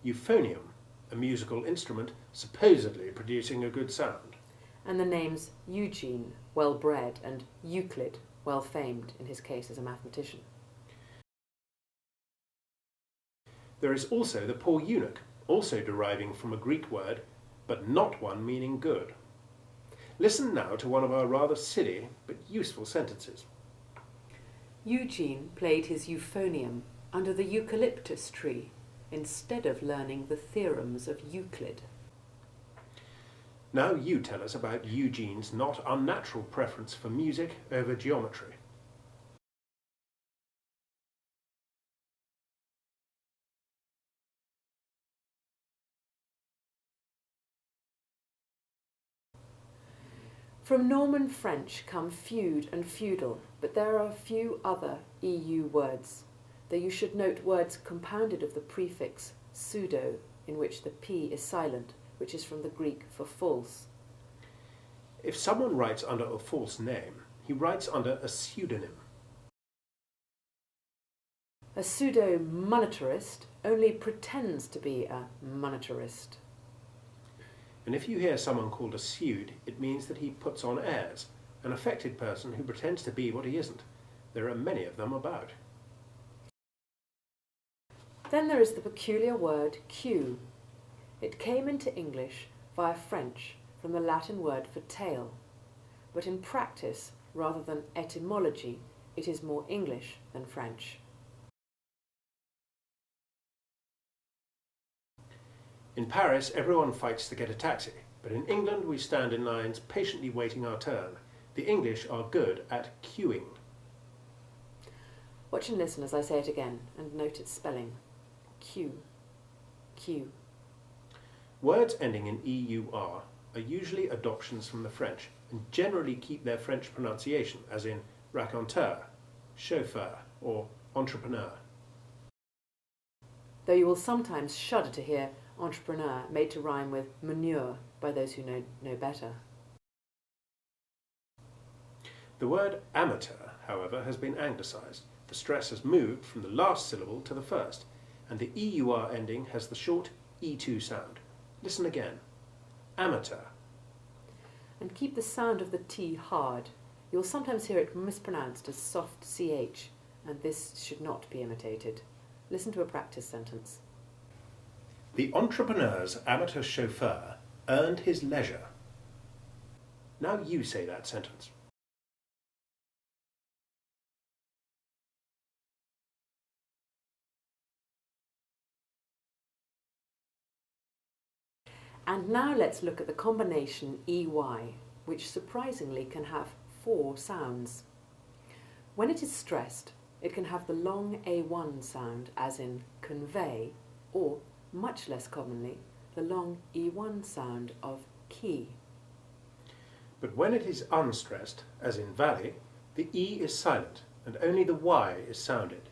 Euphonium, a musical instrument supposedly producing a good sound. And the names Eugene, well-bred, and Euclid, well-famed, in his case as a mathematician. There is also the poor eunuch, also deriving from a Greek word, but not one meaning good. Listen now to one of our rather silly but useful sentences. Eugene played his euphonium under the eucalyptus tree instead of learning the theorems of Euclid. Now you tell us about Eugene's not unnatural preference for music over geometry. From Norman French come feud and feudal, but there are a few other EU words, though you should note words compounded of the prefix pseudo, in which the P is silent, which is from the Greek for false. If someone writes under a false name, he writes under a pseudonym. A pseudo-monetarist only pretends to be a monetarist. And if you hear someone called a pseudo, it means that he puts on airs, an affected person who pretends to be what he isn't. There are many of them about. Then there is the peculiar word queue. It came into English via French from the Latin word for tail, but in practice, rather than etymology, it is more English than French. In Paris, everyone fights to get a taxi, but in England we stand in lines patiently waiting our turn. The English are good at queuing. Watch and listen as I say it again, and note its spelling. Queue. Queue. Words ending in EUR are usually adoptions from the French, and generally keep their French pronunciation, as in raconteur, chauffeur, or entrepreneur. Though you will sometimes shudder to hear entrepreneur made to rhyme with manure by those who know better. The word amateur, however, has been anglicised. The stress has moved from the last syllable to the first, and the EUR ending has the short E2 sound. Listen again. Amateur. And keep the sound of the T hard. You'll sometimes hear it mispronounced as soft CH, and this should not be imitated. Listen to a practice sentence. The entrepreneur's amateur chauffeur earned his leisure. Now you say that sentence. And now let's look at the combination EY, which surprisingly can have 4 sounds. When it is stressed, it can have the long A1 sound, as in convey, or, much less commonly, the long E1 sound of key. But when it is unstressed, as in valley, the E is silent and only the Y is sounded.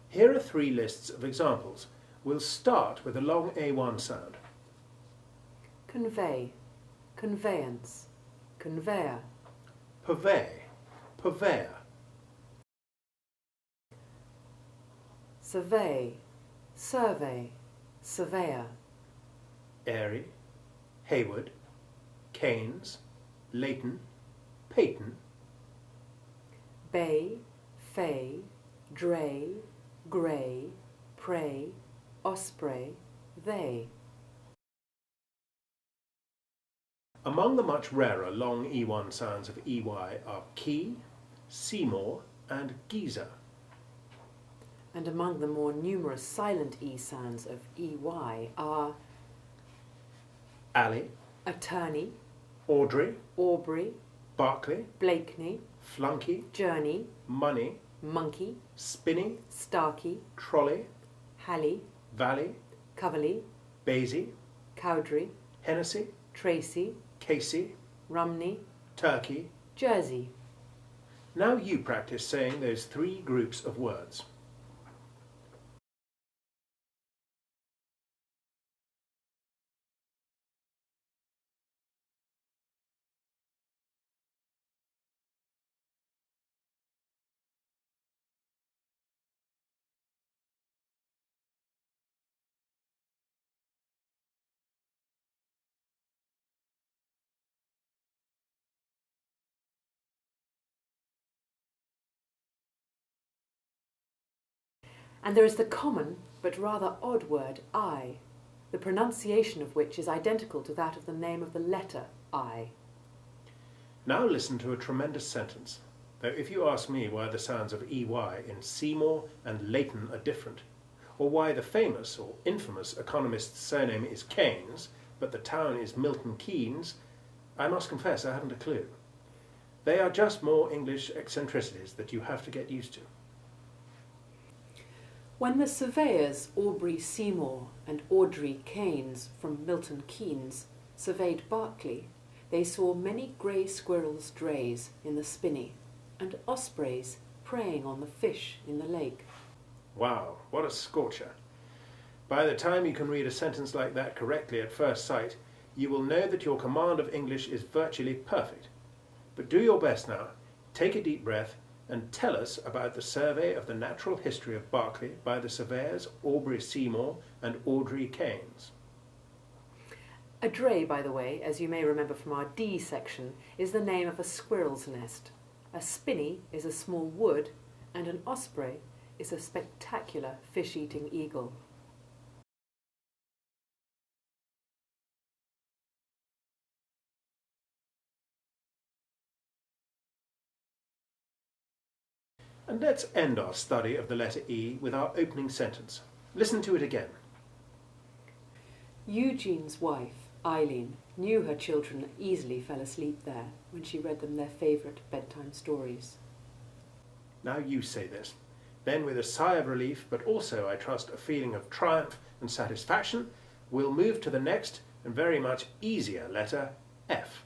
Here are 3 lists of examples. We'll start with a long A1 sound. Convey, conveyance, conveyor. Purvey, purveyor. Survey, survey, surveyor. Airy, Hayward, Keynes, Leighton, Peyton. Bay, fay, dray, grey, prey, osprey, they. Among the much rarer long E1 sounds of EY are key, Seymour, and geezer. And among the more numerous silent E sounds of EY are Alley, attorney, Audrey, Aubrey, Barclay, Blakeney, flunky, journey, money, monkey, spinny, starkey, trolley, Halley, valley, Coverley, Basie, Cowdrey, Hennessy, Tracy, Casey, Rumney, Turkey. Jersey. Now you practice saying those three groups of words. And there is the common but rather odd word I, the pronunciation of which is identical to that of the name of the letter I. Now listen to a tremendous sentence. Though if you ask me why the sounds of EY in Seymour and Leighton are different, or why the famous or infamous economist's surname is Keynes, but the town is Milton Keynes, I must confess I haven't a clue. They are just more English eccentricities that you have to get used to. When the surveyors Aubrey Seymour and Audrey Keynes from Milton Keynes surveyed Berkeley, they saw many grey squirrels' drays in the spinney, and ospreys preying on the fish in the lake. Wow, what a scorcher. By the time you can read a sentence like that correctly at first sight, you will know that your command of English is virtually perfect. But do your best now, take a deep breath, and tell us about the survey of the natural history of Berkeley by the surveyors Aubrey Seymour and Audrey Keynes. A dray, by the way, as you may remember from our D section, is the name of a squirrel's nest. A spinney is a small wood, and an osprey is a spectacular fish-eating eagle. And let's end our study of the letter E with our opening sentence. Listen to it again. Eugene's wife, Eileen, knew her children easily fell asleep there when she read them their favourite bedtime stories. Now you say this. Then with a sigh of relief, but also, I trust, a feeling of triumph and satisfaction, we'll move to the next and very much easier letter, F.